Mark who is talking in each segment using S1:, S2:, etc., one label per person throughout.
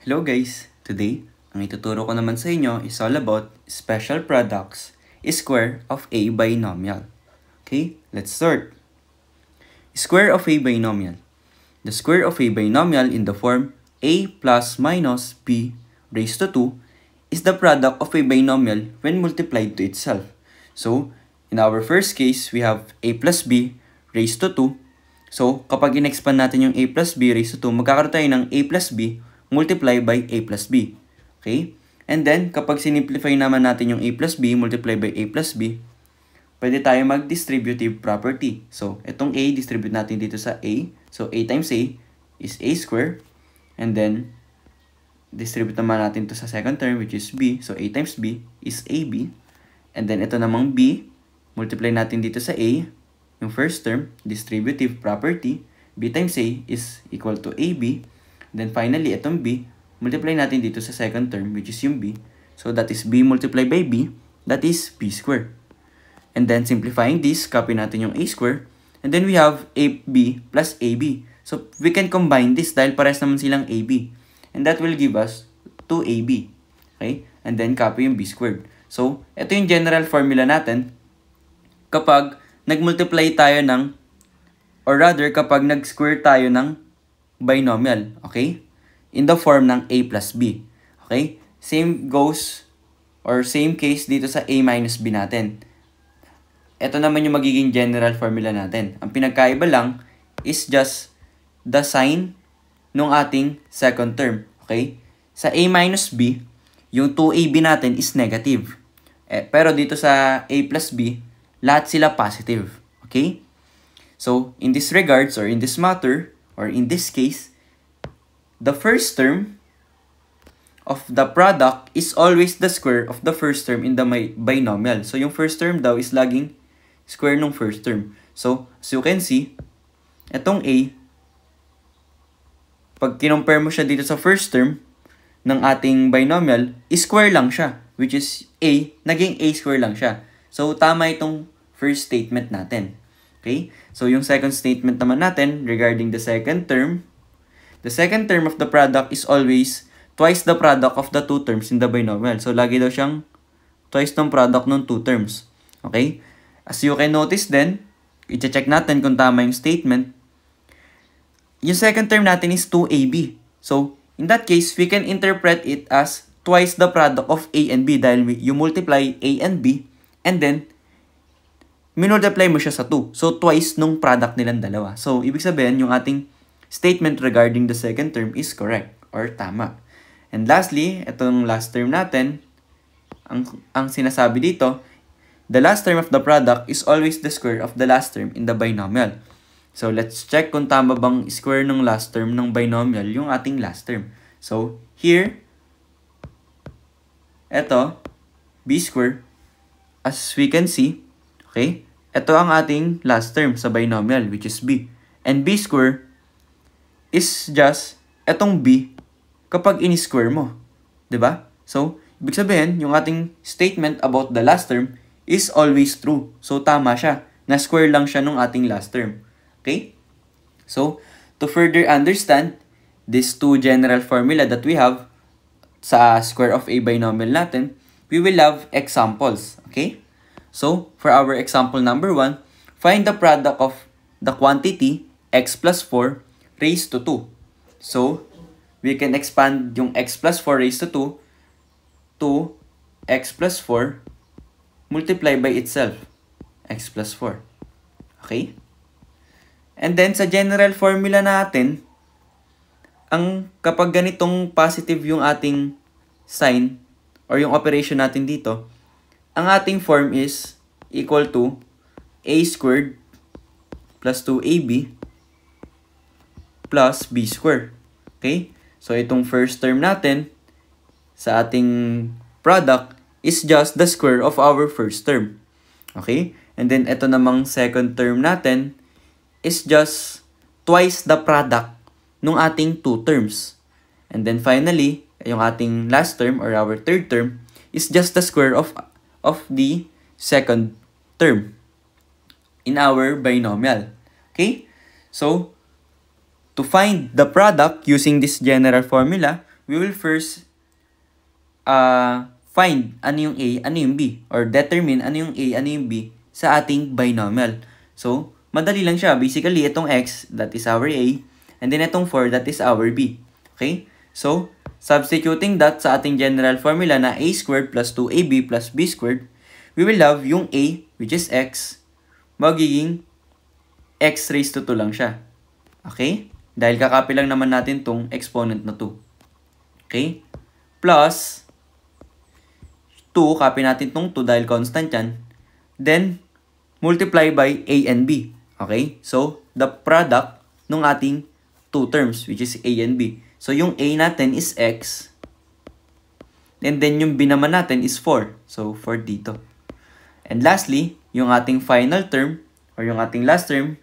S1: Hello guys! Today, ang ituturo ko naman sa inyo is all about special products, square of a binomial. Okay, let's start. Square of a binomial. The square of a binomial in the form a plus minus b raised to 2 is the product of a binomial when multiplied to itself. So, in our first case, we have a plus b raised to 2. So, kapag in-expand natin yung a plus b raised to 2, magkakaroon tayo ng a plus b multiply by a plus b. Okay? And then, kapag sinimplify naman natin yung a plus b multiply by a plus b, pwede tayo mag-distributive property. So, itong a, distribute natin dito sa a. So, a times a is a square. And then, distribute naman natin to sa second term, which is b. So, a times b is ab. And then, ito namang b, multiply natin dito sa a. Yung first term, distributive property, b times a is equal to ab. Then finally, itong b, multiply natin dito sa second term, which is yung b. So that is b multiplied by b, that is b squared. And then simplifying this, copy natin yung a squared. And then we have ab plus ab. So we can combine this dahil parehas naman silang ab. And that will give us 2ab. Okay? And then copy yung b squared. So ito yung general formula natin kapag nag-multiply tayo ng, or rather kapag nag-square tayo ng binomial, okay? In the form ng a plus b, okay? Same goes, or same case dito sa a minus b natin. Ito naman yung magiging general formula natin. Ang pinagkaiba lang is just the sign ng ating second term, okay? Sa a minus b, yung 2ab natin is negative. Pero dito sa a plus b, lahat sila positive, okay? So, in this regards, or in this matter, or in this case, the first term of the product is always the square of the first term in the binomial. So, yung first term daw is laging square ng first term. So, as you can see, itong a, pag kinompare mo siya dito sa first term ng ating binomial, square lang siya. Which is a, naging a square lang siya. So, tama itong first statement natin. Okay? So, yung second statement naman natin regarding the second term of the product is always twice the product of the two terms in the binomial. So, lagi daw siyang twice ng product ng two terms. Okay? As you can notice then, i-check natin kung tama yung statement. Yung second term natin is 2ab. So, in that case, we can interpret it as twice the product of a and b dahil you multiply a and b and then minultiply mo siya sa 2. So, twice nung product nilang dalawa. So, ibig sabihin, yung ating statement regarding the second term is correct or tama. And lastly, itong last term natin, ang sinasabi dito, the last term of the product is always the square of the last term in the binomial. So, let's check kung tama bang square ng last term ng binomial yung ating last term. So, here, ito, b square, as we can see, okay, ito ang ating last term sa binomial, which is b. And b square is just etong b kapag in-square mo. 'Di ba? So, ibig sabihin, yung ating statement about the last term is always true. So, tama siya. Na-square lang siya nung ating last term. Okay? So, to further understand these two general formula that we have sa square of a binomial natin, we will have examples. Okay? So, for our example number 1, find the product of the quantity x plus 4 raised to 2. So, we can expand yung x plus 4 raised to 2 to x plus 4 multiply by itself, x plus 4. Okay? And then, sa general formula natin, kapag ganitong positive yung ating sign or yung operation natin dito, ang ating form is equal to a squared plus 2ab plus b squared. Okay? So, itong first term natin sa ating product is just the square of our first term. Okay? And then, ito namang second term natin is just twice the product ng ating two terms. And then, finally, yung ating last term or our third term is just the square of the second term in our binomial. Okay? So, to find the product using this general formula, we will first find ano yung A, ano yung B, or determine ano yung A, ano yung B sa ating binomial. So, madali lang siya. Basically, itong x, that is our A, and then itong 4, that is our B. Okay? So, substituting that sa ating general formula na a squared plus 2ab plus b squared, we will have yung A, which is x, magiging x raised to 2 lang siya. Okay? Dahil kakopy lang naman natin tong exponent na 2. Okay? Plus 2, copy natin tong 2 dahil constant yan. Then, multiply by a and b. Okay? So, the product ng ating two terms, which is a and b. So, yung a natin is x. And then, yung b naman natin is 4. So, 4 dito. And lastly, yung ating final term, or yung ating last term,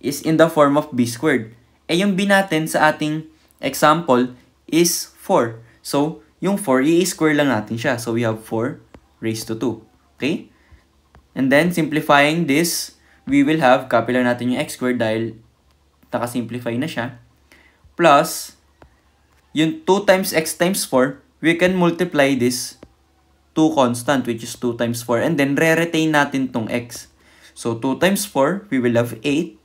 S1: is in the form of b squared. Eh, yung b natin sa ating example is 4. So, yung 4, i-square lang natin siya. So, we have 4 raised to 2. Okay? And then, simplifying this, we will have, copy lang natin yung x squared dahil nakasimplify na siya. Plus, yung 2 times x times 4, we can multiply this 2 constant, which is 2 times 4. And then, re-retain natin tong x. So, 2 times 4, we will have 8.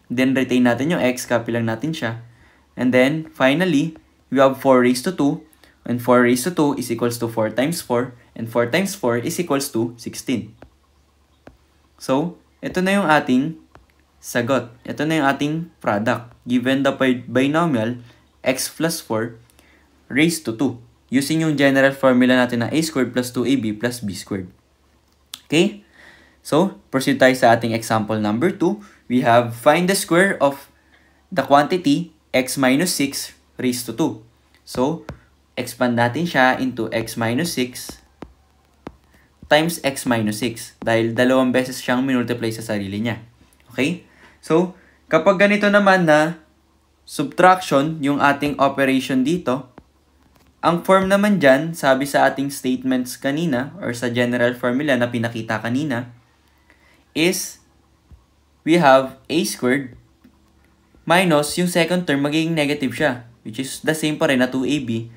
S1: Then, retain natin yung x, copy lang natin siya. And then, finally, we have 4 raised to 2. And 4 raised to 2 is equals to 4 times 4. And 4 times 4 is equals to 16. So, ito na yung ating sagot. Ito na yung ating product. Given the binomial x plus 4 raised to 2. Using yung general formula natin na a squared plus 2ab plus b squared. Okay? So, proceed tayo sa ating example number 2. We have find the square of the quantity x minus 6 raised to 2. So, expand natin siya into x minus 6 times x minus 6. Dahil dalawang beses siyang minultiply sa sarili niya. Okay? So, kapag ganito naman na subtraction yung ating operation dito, ang form naman dyan, sabi sa ating statements kanina, or sa general formula na pinakita kanina, is we have a squared minus yung second term, magiging negative siya, which is the same pa rin na 2ab,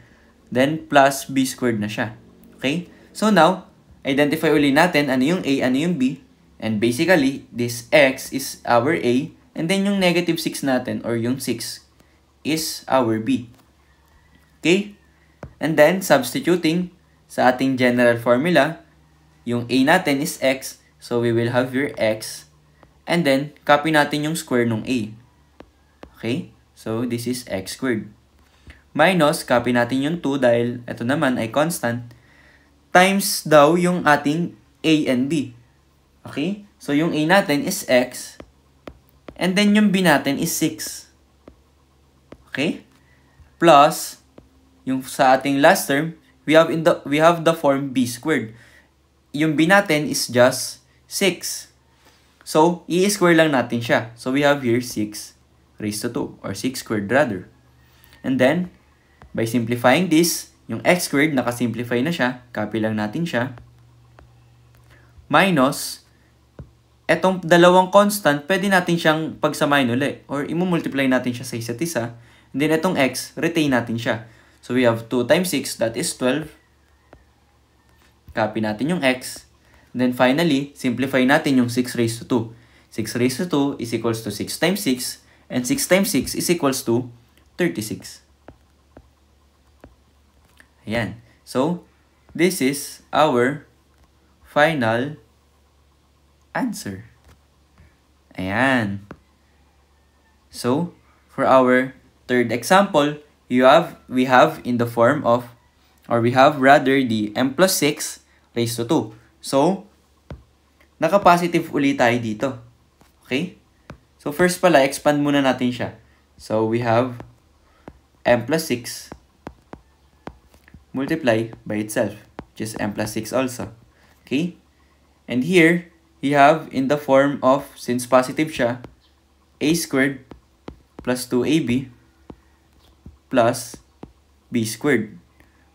S1: then plus b squared na siya. Okay? So now, identify uli natin ano yung a, ano yung b, and basically, this x is our a, and then yung negative 6 natin, or yung 6, is our b. Okay? And then, substituting sa ating general formula, yung a natin is x, so we will have your x, and then, copy natin yung square ng a. Okay? So, this is x squared. Minus, copy natin yung 2 dahil ito naman ay constant, times daw yung ating a and b. Okay? So, yung a natin is x, and then yung b natin is 6. Okay? Plus, yung sa ating last term, we have the form b squared. Yung b natin is just 6. So, i-square lang natin siya. So, we have here 6 raised to 2, or 6 squared rather. And then, by simplifying this, yung x squared, nakasimplify na siya. Copy lang natin siya. Minus, etong dalawang constant, pwede natin siyang pagsamahin ulit. Or, imumultiply natin siya sa isa't isa. And then, etong x, retain natin siya. So, we have 2 times 6, that is 12. Copy natin yung x. Then, finally, simplify natin yung 6 raised to 2. 6 raised to 2 is equals to 6 times 6. And 6 times 6 is equals to 36. Ayan. So, this is our final answer. Ayan. So, for our third example, we have in the form of, or we have rather the m plus 6 raised to 2. So, naka-positive ulit tayo dito. Okay? So, first pala, expand muna natin siya. So, we have m plus 6 multiply by itself, which is m plus 6 also. Okay? And here, we have in the form of, since positive siya, a squared plus 2ab plus b squared.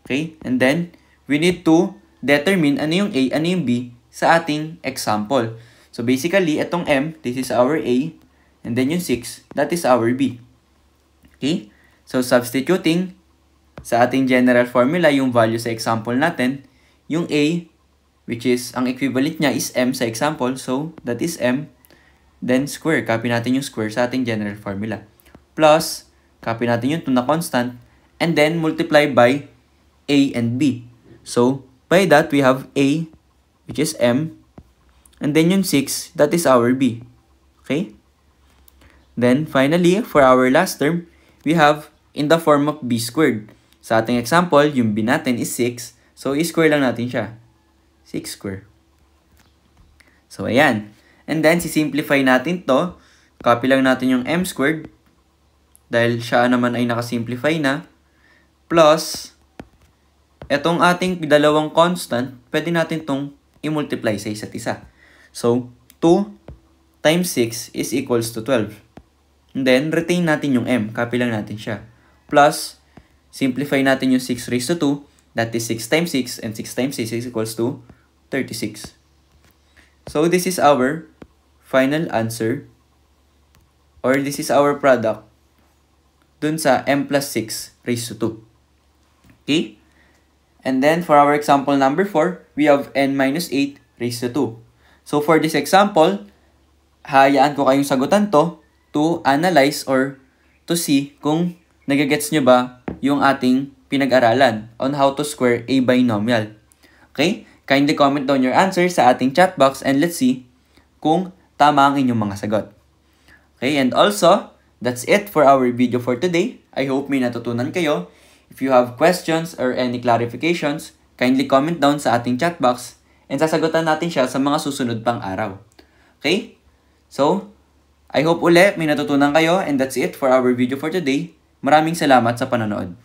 S1: Okay? And then, we need to determine ano yung a, ano yung b sa ating example. So, basically, itong m, this is our a, and then yung 6, that is our b. Okay? So, substituting sa ating general formula, yung value sa example natin, yung A, which is, ang equivalent niya is M sa example, so that is M, then square, copy natin yung square sa ating general formula. Plus, copy natin yung 2 na constant, and then multiply by A and B. So, by that, we have A, which is M, and then yung 6, that is our B. Okay? Then, finally, for our last term, we have in the form of B squared. Sa ating example, yung B natin is 6. So, i-square lang natin siya. 6 square. So, ayan. And then, sisimplify natin to. Copy lang natin yung M squared. Dahil siya naman ay nakasimplify na. Plus, etong ating dalawang constant, pwede natin tong i-multiply sa isa't isa. So, 2 times 6 is equals to 12. And then, retain natin yung M. Copy lang natin siya. Plus, simplify natin yung 6 raised to 2. That is 6 times 6. And 6 times 6 is equals to 36. So, this is our final answer. Or this is our product dun sa M plus 6 raised to 2. Okay? And then, for our example number 4, we have N minus 8 raised to 2. So, for this example, hayaan ko kayong sagutan to analyze or to see kung nagagets nyo ba yung ating pinag-aralan on how to square a binomial. Okay? Kindly comment down your answer sa ating chat box and let's see kung tama ang inyong mga sagot. Okay? And also, that's it for our video for today. I hope may natutunan kayo. If you have questions or any clarifications, kindly comment down sa ating chat box and sasagutan natin siya sa mga susunod pang araw. Okay? So, I hope uli may natutunan kayo and that's it for our video for today. Maraming salamat sa panonood.